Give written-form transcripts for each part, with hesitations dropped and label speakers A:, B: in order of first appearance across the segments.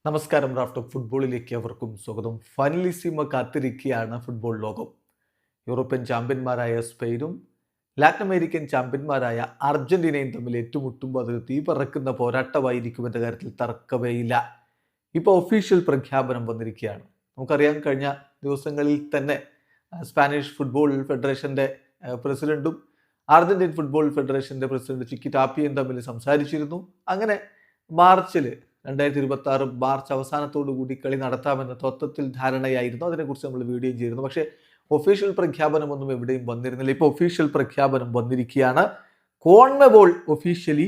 A: നമസ്കാരം. Raft of ഫുട്ബോളിലേക്ക് അവർക്കും സ്വാഗതം. ഫൈനലിസിമ കാത്തിരിക്കുകയാണ് ഫുട്ബോൾ ലോകം. യൂറോപ്യൻ ചാമ്പ്യന്മാരായ സ്പെയിനും ലാറ്റിൻ അമേരിക്കൻ ചാമ്പ്യന്മാരായ അർജന്റീനയും തമ്മിൽ ഏറ്റുമുട്ടുമ്പോൾ അതൊരു തീ പറക്കുന്ന പോരാട്ടമായിരിക്കുമെന്ന കാര്യത്തിൽ തർക്കമേയില്ല. ഇപ്പോൾ ഒഫീഷ്യൽ പ്രഖ്യാപനം വന്നിരിക്കുകയാണ്. നമുക്കറിയാം, കഴിഞ്ഞ ദിവസങ്ങളിൽ തന്നെ സ്പാനിഷ് ഫുട്ബോൾ ഫെഡറേഷൻ്റെ പ്രസിഡന്റും അർജന്റീൻ ഫുട്ബോൾ ഫെഡറേഷൻ്റെ പ്രസിഡന്റ് ചിക്കി ടാപ്പിയും തമ്മിൽ സംസാരിച്ചിരുന്നു. അങ്ങനെ മാർച്ചിൽ 2026 മാർച്ച് അവസാനത്തോടു കൂടി കളി നടത്താമെന്ന തത്വത്തിൽ ധാരണയായിരുന്നു. അതിനെക്കുറിച്ച് നമ്മൾ വീഡിയോ ചെയ്തിരുന്നു. പക്ഷേ ഒഫീഷ്യൽ പ്രഖ്യാപനമൊന്നും എവിടെയും വന്നിരുന്നില്ല. ഇപ്പോൾ ഒഫീഷ്യൽ പ്രഖ്യാപനം വന്നിരിക്കുകയാണ്. കോൺമെബോൾ ഒഫീഷ്യലി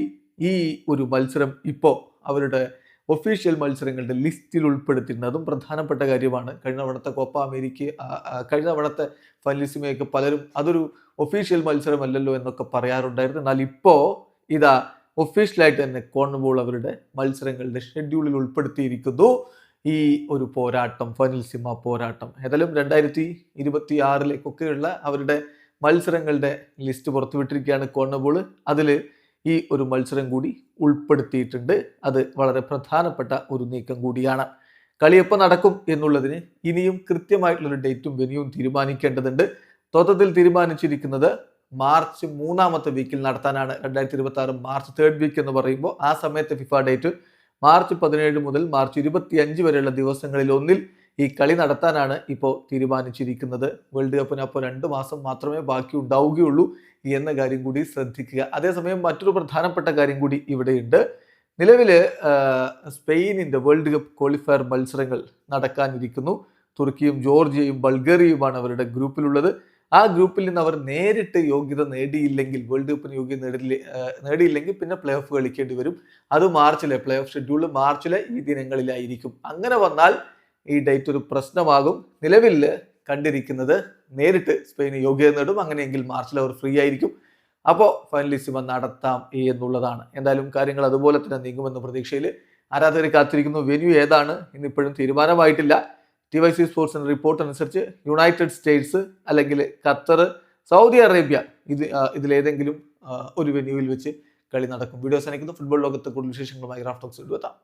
A: ഈ ഒരു മത്സരം ഇപ്പോൾ അവരുടെ ഒഫീഷ്യൽ മത്സരങ്ങളുടെ ലിസ്റ്റിൽ ഉൾപ്പെടുത്തിയിട്ടുണ്ട്. അതും പ്രധാനപ്പെട്ട കാര്യമാണ്. കഴിഞ്ഞ തവണത്തെ കോപ്പ അമേരിക്ക, കഴിഞ്ഞ തവണത്തെ ഫൈനലിസിമയൊക്കെ പലരും അതൊരു ഒഫീഷ്യൽ മത്സരമല്ലല്ലോ എന്നൊക്കെ പറയാറുണ്ടായിരുന്നു. എന്നാൽ ഇപ്പോൾ ഇതാ ഒഫീഷ്യലായിട്ട് തന്നെ കോൺമെബോൾ അവരുടെ മത്സരങ്ങളുടെ ഷെഡ്യൂളിൽ ഉൾപ്പെടുത്തിയിരിക്കുന്നു ഈ ഒരു പോരാട്ടം, ഫൈനലിസിമ പോരാട്ടം. ഏതായാലും 2026 അവരുടെ മത്സരങ്ങളുടെ ലിസ്റ്റ് പുറത്തുവിട്ടിരിക്കുകയാണ് കോൺമെബോൾ. അതിൽ ഈ ഒരു മത്സരം കൂടി ഉൾപ്പെടുത്തിയിട്ടുണ്ട്. അത് വളരെ പ്രധാനപ്പെട്ട ഒരു നീക്കം കൂടിയാണ്. കളി എപ്പോൾ നടക്കും എന്നുള്ളതിന് ഇനിയും കൃത്യമായിട്ടുള്ളൊരു ഡേറ്റും വെന്യൂവും തീരുമാനിക്കേണ്ടതുണ്ട്. തത്വത്തിൽ തീരുമാനിച്ചിരിക്കുന്നത് മാർച്ച് 3ാമത്തെ വീക്കിൽ നടത്താനാണ്. 2026 മാർച്ച് 3rd വീക്ക് എന്ന് പറയുമ്പോൾ ആ സമയത്തെ ഫിഫ ഡേറ്റ് മാർച്ച് 17 മുതൽ മാർച്ച് 25 വരെയുള്ള ദിവസങ്ങളിൽ ഒന്നിൽ ഈ കളി നടത്താനാണ് ഇപ്പോൾ തീരുമാനിച്ചിരിക്കുന്നത്. വേൾഡ് കപ്പിന് അപ്പോൾ 2 മാസം മാത്രമേ ബാക്കി ഉണ്ടാവുകയുള്ളൂ എന്ന കാര്യം കൂടി ശ്രദ്ധിക്കുക. അതേസമയം മറ്റൊരു പ്രധാനപ്പെട്ട കാര്യം കൂടി ഇവിടെയുണ്ട്. നിലവിൽ സ്പെയിനിൻ്റെ വേൾഡ് കപ്പ് ക്വാളിഫയർ മത്സരങ്ങൾ നടക്കാനിരിക്കുന്നു. തുർക്കിയും ജോർജിയയും ബൾഗേറിയയുമാണ് അവരുടെ ഗ്രൂപ്പിലുള്ളത്. ആ ഗ്രൂപ്പിൽ നിന്ന് അവർ നേരിട്ട് യോഗ്യത നേടിയില്ലെങ്കിൽ, വേൾഡ് കപ്പിന് യോഗ്യത നേടിയില്ലെങ്കിൽ പിന്നെ പ്ലേ ഓഫ് കളിക്കേണ്ടി വരും. അത് മാർച്ചിലെ പ്ലേ ഓഫ് ഷെഡ്യൂൾ മാർച്ചിലെ ഈ ദിനങ്ങളിലായിരിക്കും. അങ്ങനെ വന്നാൽ ഈ ഡേറ്റ് ഒരു പ്രശ്നമാകും. നിലവിൽ കണ്ടിരിക്കുന്നത് നേരിട്ട് സ്പെയിന് യോഗ്യത നേടും. അങ്ങനെയെങ്കിൽ മാർച്ചിൽ അവർ ഫ്രീ ആയിരിക്കും. അപ്പോൾ ഫൈനലിസിമ നടത്താം എന്നുള്ളതാണ്. എന്തായാലും കാര്യങ്ങൾ അതുപോലെ തന്നെ നീങ്ങുമെന്ന പ്രതീക്ഷയിൽ ആരാധകർ കാത്തിരിക്കുന്നു. വെന്യൂ ഏതാണ് ഇന്നിപ്പോഴും തീരുമാനമായിട്ടില്ല. TYC സ്പോർട്സിന്റെ റിപ്പോർട്ട് അനുസരിച്ച് യുണൈറ്റഡ് സ്റ്റേറ്റ്സ് അല്ലെങ്കിൽ ഖത്തർ, സൗദി അറേബ്യ ഇതിലേതെങ്കിലും ഒരു വെന്യൂവിൽ വെച്ച് കളി നടക്കും. വീഡിയോസ് അയക്കുന്നു. ഫുട്ബോൾ ലോകത്തെ കൂടുതൽ വിശേഷങ്ങളുമായി റാഫ്റ്റ് ടോക്സ് എത്താം.